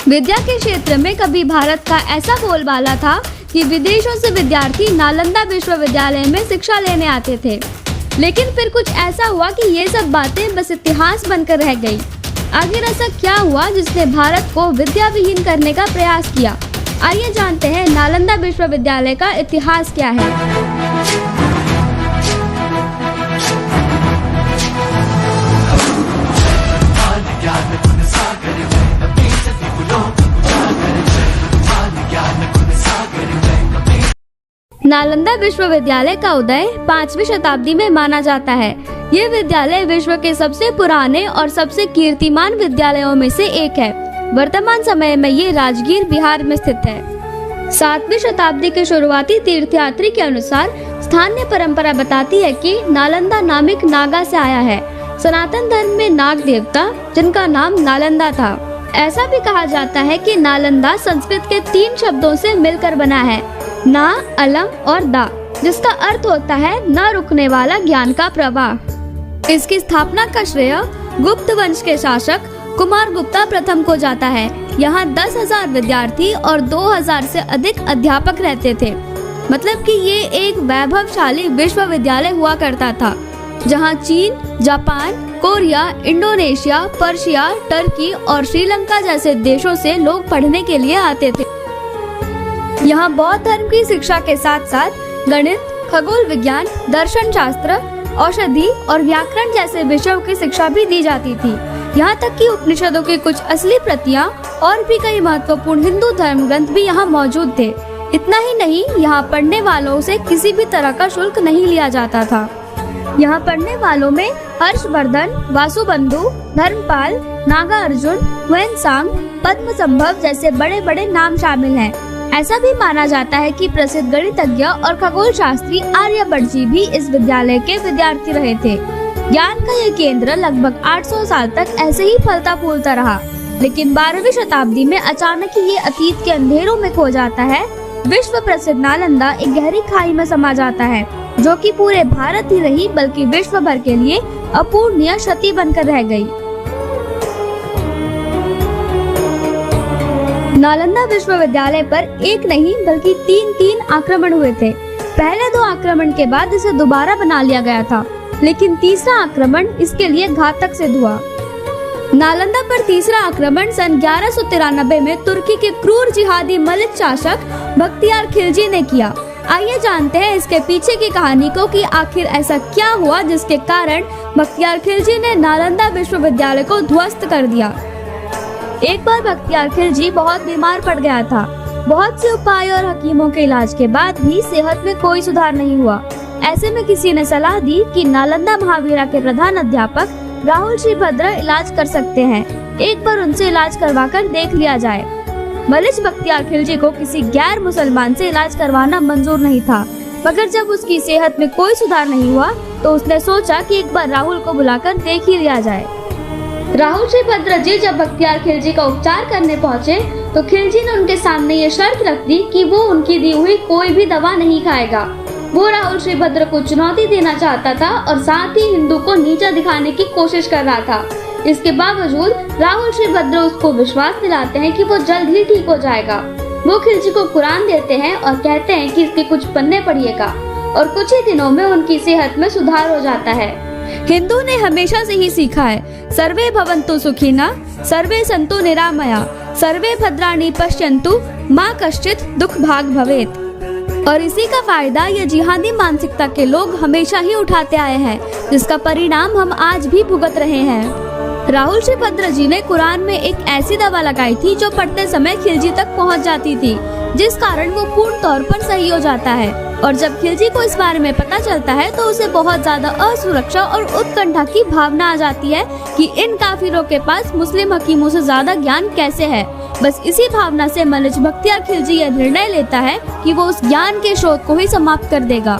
विद्या के क्षेत्र में कभी भारत का ऐसा बोलबाला था कि विदेशों से विद्यार्थी नालंदा विश्वविद्यालय में शिक्षा लेने आते थे। लेकिन फिर कुछ ऐसा हुआ कि ये सब बातें बस इतिहास बनकर रह गई। आखिर ऐसा क्या हुआ जिसने भारत को विद्या विहीन करने का प्रयास किया? आइए जानते हैं नालंदा विश्वविद्यालय का इतिहास क्या है। नालंदा विश्वविद्यालय का उदय 5वीं शताब्दी में माना जाता है। ये विद्यालय विश्व के सबसे पुराने और सबसे कीर्तिमान विद्यालयों में से एक है। वर्तमान समय में ये राजगीर बिहार में स्थित है। 7वीं शताब्दी के शुरुआती तीर्थयात्री के अनुसार स्थानीय परंपरा बताती है कि नालंदा नामिक नागा से आया है। सनातन धर्म में नाग देवता जिनका नाम नालंदा था। ऐसा भी कहा जाता है कि नालंदा संस्कृत के 3 शब्दों से मिलकर बना है, ना, अलम और दा, जिसका अर्थ होता है न रुकने वाला ज्ञान का प्रवाह। इसकी स्थापना का श्रेय गुप्त वंश के शासक कुमार गुप्ता प्रथम को जाता है। यहाँ 10,000 विद्यार्थी और 2,000 से अधिक अध्यापक रहते थे। मतलब कि ये एक वैभवशाली विश्वविद्यालय हुआ करता था, जहाँ चीन, Japan, Korea, Indonesia, Persia, Turkey और श्रीलंका जैसे देशों से लोग पढ़ने के लिए आते थे। यहाँ बौद्ध धर्म की शिक्षा के साथ साथ गणित, खगोल विज्ञान, दर्शन शास्त्र, औषधि और व्याकरण जैसे विषयों की शिक्षा भी दी जाती थी। यहाँ तक कि उपनिषदों की कुछ असली प्रतियां और भी कई महत्वपूर्ण हिंदू धर्म ग्रंथ भी यहाँ मौजूद थे। इतना ही नहीं, यहाँ पढ़ने वालों से किसी भी तरह का शुल्क नहीं लिया जाता था। यहाँ पढ़ने वालों में हर्षवर्धन, वासुबंधु, धर्मपाल, नागा अर्जुन, हुएनसांग, पद्मसंभव जैसे बड़े बड़े नाम शामिल हैं। ऐसा भी माना जाता है कि प्रसिद्ध गणितज्ञ और खगोल शास्त्री आर्यभट्ट जी भी इस विद्यालय के विद्यार्थी रहे थे। ज्ञान का यह केंद्र लगभग 800 साल तक ऐसे ही फलता फूलता रहा। लेकिन 12वीं शताब्दी में अचानक ही ये अतीत के अंधेरों में खो जाता है। विश्व प्रसिद्ध नालंदा एक गहरी खाई में समा जाता है, जो कि पूरे भारत ही नहीं बल्कि विश्व भर के लिए अपूरणीय क्षति बनकर रह गई। नालंदा विश्वविद्यालय पर एक नहीं बल्कि 3 आक्रमण हुए थे। पहले 2 आक्रमण के बाद इसे दोबारा बना लिया गया था, लेकिन तीसरा आक्रमण इसके लिए घातक सिद्ध हुआ। नालंदा पर तीसरा आक्रमण सन 1193 में तुर्की के क्रूर जिहादी मलिक शासक बख्तियार खिलजी ने किया। आइए जानते हैं इसके पीछे की कहानी को कि आखिर ऐसा क्या हुआ जिसके कारण बख्तियार खिलजी ने नालंदा विश्वविद्यालय को ध्वस्त कर दिया। एक बार बख्तियार खिलजी बहुत बीमार पड़ गया था। बहुत से उपाय और हकीमों के इलाज के बाद भी सेहत में कोई सुधार नहीं हुआ। ऐसे में किसी ने सलाह दी कि नालंदा महावीरा के प्रधान अध्यापक राहुल श्रीभद्र इलाज कर सकते हैं। एक बार उनसे इलाज करवाकर देख लिया जाए। मलिक बख्तियार खिलजी को किसी गैर मुसलमान से इलाज करवाना मंजूर नहीं था, मगर जब उसकी सेहत में कोई सुधार नहीं हुआ तो उसने सोचा कि एक बार राहुल को बुलाकर देख ही लिया जाए। राहुल श्रीभद्र जी जब बख्तियार खिलजी का उपचार करने पहुँचे तो खिलजी ने उनके सामने ये शर्त रख दी कि वो उनकी दी हुई कोई भी दवा नहीं खाएगा। वो राहुल श्रीभद्र को चुनौती देना चाहता था और साथ ही हिंदू को नीचा दिखाने की कोशिश कर रहा था। इसके बावजूद राहुल श्रीभद्र उसको विश्वास दिलाते हैं कि वो जल्द ही ठीक हो जाएगा। वो खिलजी को कुरान देते हैं और कहते हैं कि इसके कुछ पन्ने पढ़िएगा और कुछ ही दिनों में उनकी सेहत में सुधार हो जाता है। हिंदू ने हमेशा से ही सीखा है, सर्वे भवन्तु सुखिनः, सर्वे सन्तु निरामया, सर्वे भद्राणि पश्यन्तु, मा कश्चित् दुख भाग भवेत्। और इसी का फायदा ये जिहादी मानसिकता के लोग हमेशा ही उठाते आए हैं, जिसका परिणाम हम आज भी भुगत रहे हैं। राहुल श्रीभद्र जी ने कुरान में एक ऐसी दवा लगाई थी जो पढ़ते समय खिलजी तक पहुंच जाती थी, जिस कारण वो पूर्ण तौर पर सही हो जाता है। और जब खिलजी को इस बारे में पता चलता है तो उसे बहुत ज्यादा असुरक्षा और उत्कंठा की भावना आ जाती है कि इन काफिरों के पास मुस्लिम हकीमों से ज्यादा ज्ञान कैसे है। बस इसी भावना से मलिक बख्तियार खिलजी यह निर्णय लेता है कि वो उस ज्ञान के स्रोत को ही समाप्त कर देगा।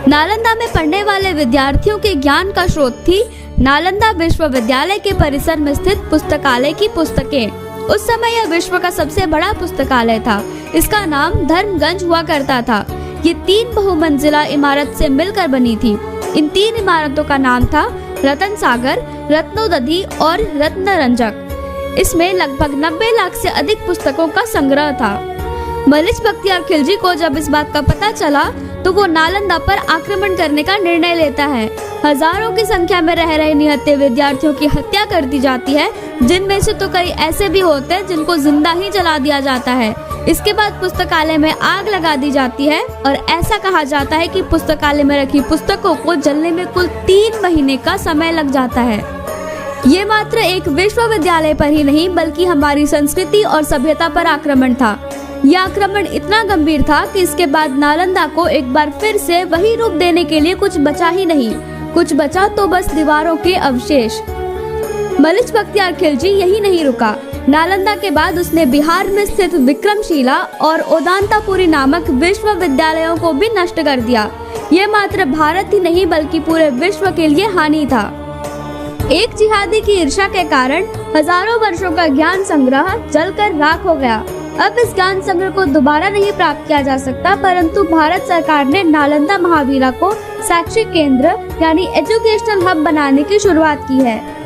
नालंदा में पढ़ने वाले विद्यार्थियों के ज्ञान का स्रोत थी नालंदा विश्वविद्यालय के परिसर में स्थित पुस्तकालय की पुस्तकें। उस समय यह विश्व का सबसे बड़ा पुस्तकालय था। इसका नाम धर्मगंज हुआ करता था। ये 3 बहुमंजिला इमारत से मिलकर बनी थी। इन 3 इमारतों का नाम था रतन सागर, रत्नोदधि और रत्नरंजक। इसमें लगभग 90 लाख से अधिक पुस्तकों का संग्रह था। मलिक बख्तियार खिलजी को जब इस बात का पता चला तो वो नालंदा पर आक्रमण करने का निर्णय लेता है। हजारों की संख्या में रह रहे निहत्थे विद्यार्थियों की हत्या कर दी जाती है, जिनमें से तो कई ऐसे भी होते हैं जिनको जिंदा ही जला दिया जाता है। इसके बाद पुस्तकालय में आग लगा दी जाती है और ऐसा कहा जाता है कि पुस्तकालय में रखी पुस्तकों को जलने में कुल 3 महीने का समय लग जाता है। ये मात्र एक विश्वविद्यालय पर ही नहीं बल्कि हमारी संस्कृति और सभ्यता पर आक्रमण था। यह आक्रमण इतना गंभीर था कि इसके बाद नालंदा को एक बार फिर से वही रूप देने के लिए कुछ बचा ही नहीं, कुछ बचा तो बस दीवारों के अवशेष। मलिक बख्तियार खिलजी यही नहीं रुका। नालंदा के बाद उसने बिहार में स्थित विक्रमशिला और ओदांतापुरी नामक विश्वविद्यालयों को भी नष्ट कर दिया। ये मात्र भारत ही नहीं बल्कि पूरे विश्व के लिए हानि था। एक जिहादी की ईर्ष्या के कारण हजारों वर्षों का ज्ञान संग्रह जलकर राख हो गया। अब इस ज्ञान संग्रह को दोबारा नहीं प्राप्त किया जा सकता, परंतु भारत सरकार ने नालंदा महावीरा को शैक्षिक केंद्र यानी एजुकेशनल हब बनाने की शुरुआत की है।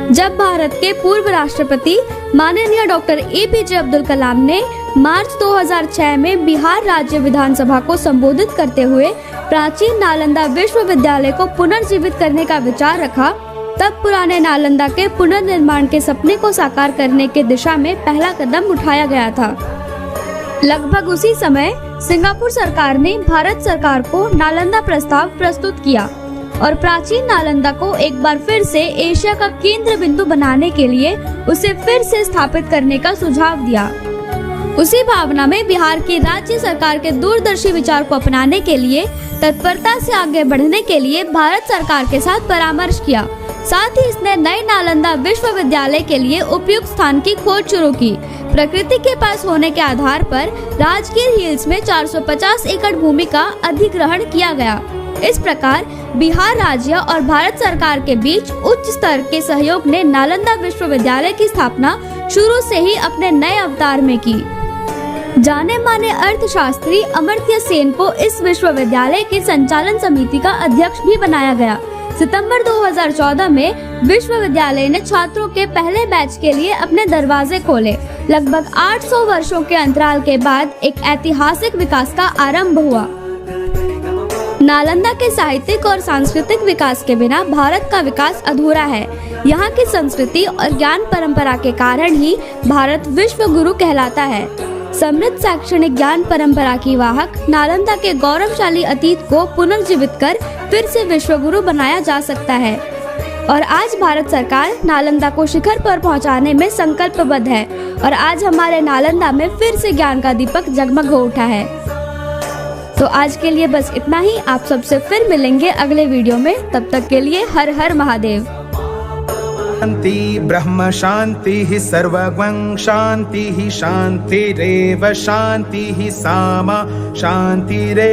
जब भारत के पूर्व राष्ट्रपति माननीय डॉक्टर APJ अब्दुल कलाम ने मार्च 2006 में बिहार राज्य विधानसभा को संबोधित करते हुए प्राचीन नालंदा विश्वविद्यालय को पुनर्जीवित करने का विचार रखा, तब पुराने नालंदा के पुनर्निर्माण के सपने को साकार करने के दिशा में पहला कदम उठाया गया था। लगभग उसी समय सिंगापुर सरकार ने भारत सरकार को नालंदा प्रस्ताव प्रस्तुत किया और प्राचीन नालंदा को एक बार फिर से एशिया का केंद्र बिंदु बनाने के लिए उसे फिर से स्थापित करने का सुझाव दिया। उसी भावना में बिहार की राज्य सरकार के दूरदर्शी विचार को अपनाने के लिए तत्परता से आगे बढ़ने के लिए भारत सरकार के साथ परामर्श किया। साथ ही इसने नए नालंदा विश्वविद्यालय के लिए उपयुक्त स्थान की खोज शुरू की। प्रकृति के पास होने के आधार पर राजगीर हिल्स में 450 एकड़ भूमि का अधिग्रहण किया गया। इस प्रकार बिहार राज्य और भारत सरकार के बीच उच्च स्तर के सहयोग ने नालंदा विश्वविद्यालय की स्थापना शुरू से ही अपने नए अवतार में की। जाने माने अर्थशास्त्री अमर्त्य सेन को इस विश्वविद्यालय की संचालन समिति का अध्यक्ष भी बनाया गया। सितंबर 2014 में विश्वविद्यालय ने छात्रों के पहले बैच के लिए अपने दरवाजे खोले। लगभग 800 वर्षों के अंतराल के बाद एक ऐतिहासिक विकास का आरंभ हुआ। नालंदा के साहित्यिक और सांस्कृतिक विकास के बिना भारत का विकास अधूरा है। यहाँ की संस्कृति और ज्ञान परंपरा के कारण ही भारत विश्व गुरु कहलाता है। समृद्ध शैक्षणिक ज्ञान परंपरा की वाहक नालंदा के गौरवशाली अतीत को पुनर्जीवित कर फिर से विश्व गुरु बनाया जा सकता है और आज भारत सरकार नालंदा को शिखर पर पहुंचाने में संकल्पबद्ध है और आज हमारे नालंदा में फिर से ज्ञान का दीपक जगमग हो उठा है। तो आज के लिए बस इतना ही। आप सबसे फिर मिलेंगे अगले वीडियो में। तब तक के लिए हर हर महादेव। शांति ब्रह्म शांति सर्वगं शांति शांतिरेव शांति सामा शांतिरे।